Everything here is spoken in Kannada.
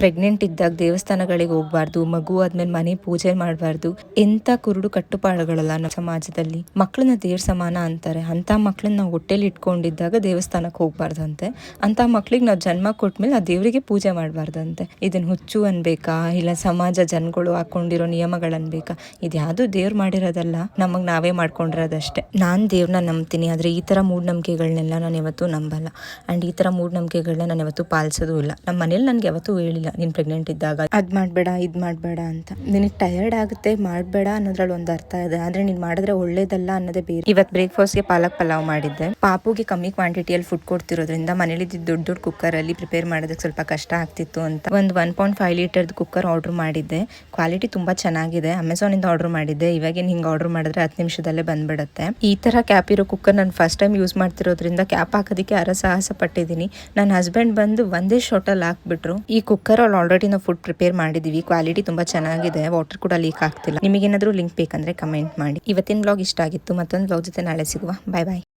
ಪ್ರೆಗ್ನೆಂಟ್ ಇದ್ದಾಗ ದೇವಸ್ಥಾನಗಳಿಗೆ ಹೋಗ್ಬಾರ್ದು, ಮಗು ಆದ್ಮೇಲೆ ಮನೆ ಪೂಜೆ ಮಾಡಬಾರ್ದು, ಎಂತ ಕುರುಡು ಕಟ್ಟುಪಾಡುಗಳಲ್ಲ ನಮ್ಮ ಸಮಾಜದಲ್ಲಿ. ಮಕ್ಕಳನ್ನ ದೇವ್ರ ಸಮಾನ ಅಂತಾರೆ. ಅಂತ ಮಕ್ಕಳನ್ನ ನಾವು ಹೊಟ್ಟೆಲಿ ಇಟ್ಕೊಂಡಿದ್ದಾಗ ದೇವಸ್ಥಾನಕ್ಕೆ ಹೋಗ್ಬಾರ್ದಂತೆ. ಅಂತ ಮಕ್ಳಿಗೆ ನಾವು ಜನ್ಮ ಕೊಟ್ಮೇಲೆ ಆ ದೇವರಿಗೆ ಪೂಜೆ ಮಾಡಬಾರ್ದಂತೆ. ಇದನ್ನ ಹುಚ್ಚು ಅನ್ಬೇಕಾ, ಇಲ್ಲ ಸಮಾಜ ಜನಗಳು ಹಾಕೊಂಡಿರೋ ನಿಯಮಗಳು ಅನ್ಬೇಕಾ? ಇದ್ಯಾವುದು ದೇವ್ರು ಮಾಡಿರೋದಲ್ಲ, ನಮಗ್ ನಾವೇ ಮಾಡ್ಕೊಂಡಿರೋದಷ್ಟೇ. ನಾನ್ ದೇವ್ರನ್ನ ನಂಬ್ತೀನಿ, ಆದ್ರೆ ಈ ತರ ಮೂಢನಂಬಿಕೆಗಳನ್ನೆಲ್ಲ ನಾನು ಯಾವತ್ತೂ ನಂಬಲ್ಲ. ಅಂಡ್ ಈ ತರ ಮೂಢನಂಬಿಕೆಗಳನ್ನ ನಾನು ಯಾವತ್ತೂ ಪಾಲಿಸೋದು ಇಲ್ಲ. ನಮ್ಮ ಮನೇಲಿ ನನ್ಗೆ ಯಾವತ್ತೂ ಹೇಳಿಲ್ಲ ನೀನ್ ಪ್ರೆಗ್ನೆಂಟ್ ಇದ್ದಾಗ ಅದ್ ಮಾಡ್ಬೇಡ ಇದ್ ಮಾಡ್ಬೇಡ ಅಂತ. ನಿನಗೆ ಟಯರ್ಡ್ ಆಗುತ್ತೆ ಮಾಡ್ಬೇಡ ಅನ್ನೋದ್ರಲ್ಲಿ ಒಂದು ಅರ್ಥ ಇದೆ, ಆದ್ರೆ ನೀನ್ ಮಾಡಿದ್ರೆ ಒಳ್ಳೇದಲ್ಲ ಅನ್ನೋದೇ ಬೇರೆ. ಇವತ್ತು ಬ್ರೇಕ್ಫಾಸ್ಟ್ಗೆ ಪಾಲಕ್ ಪಲಾವ್ ಮಾಡಿದ್ದೆ. ಪಾಪುಗೆ ಕಮ್ಮಿ ಕ್ವಾಂಟಿಟಿಯಲ್ಲಿ ಫುಡ್ ಕೊಡ್ತಿರೋದ್ರಿಂದ ಮನೇಲಿ ದೊಡ್ಡ ದೊಡ್ಡ ಕುಕ್ಕರ್ ಅಲ್ಲಿ ಪ್ರಿಪೇರ್ ಮಾಡೋದಕ್ಕೆ ಸ್ವಲ್ಪ ಕಷ್ಟ ಆಗ್ತಿತ್ತು ಅಂತ ಒಂದು 1.5 ಲೀಟರ್ದು ಕುಕ್ಕರ್ ಆರ್ಡರ್ ಮಾಡಿದ್ದೆ. ಕ್ವಾಲಿಟಿ ತುಂಬಾ ಚೆನ್ನಾಗಿದೆ. ಅಮೆಝಾನ್ ಇಂದ ಆರ್ಡರ್ ಮಾಡಿದ್ದೆ. ಇವಾಗೇನು ಹಿಂಗೆ ಆರ್ಡರ್ ಮಾಡಿದ್ರೆ 10 ನಿಮಿಷದಲ್ಲೇ ಬಂದ್ಬಿಡುತ್ತೆ. ಈ ತರ ಕ್ಯಾಪ್ ಇರೋ ಕುಕ್ಕರ್ ನಾನು ಫಸ್ಟ್ ಟೈಮ್ ಯೂಸ್ ಮಾಡ್ತಿರೋದ್ರಿಂದ ಕ್ಯಾಪ್ ಹಾಕೋದಕ್ಕೆ ಸಾಹಸ ಪಟ್ಟಿದ್ದೀನಿ. ನನ್ನ ಹಸ್ಬೆಂಡ್ ಬಂದು ಒಂದೇ ಶಾರ್ಟಲ್ಲಿ ಹಾಕ್ಬಿಟ್ರು. ಈ ಕುಕ್ಕರ್ ಅಲ್ಲಿ ಆಲ್ರೆಡಿ ನಾವು ಫುಡ್ ಪ್ರಿಪೇರ್ ಮಾಡಿದೀವಿ. ಕ್ವಾಲಿಟಿ ತುಂಬಾ ಚೆನ್ನಾಗಿದೆ. ವಾಟರ್ ಕೂಡ ಲೀಕ್ ಆಗ್ತಿಲ್ಲ. ನಿಮಗೇನಾದ್ರೂ ಲಿಂಕ್ ಬೇಕಂದ್ರೆ ಕಮೆಂಟ್ ಮಾಡಿ. ಇವತ್ತಿನ ಬ್ಲಾಗ್ ಇಷ್ಟ ಆಗಿತ್ತು. ಮತ್ತೊಂದು ಬ್ಲಾಗ್ ಜೊತೆ ನಾಳೆ ಸಿಗುವ. ಬಾಯ್ ಬಾಯ್.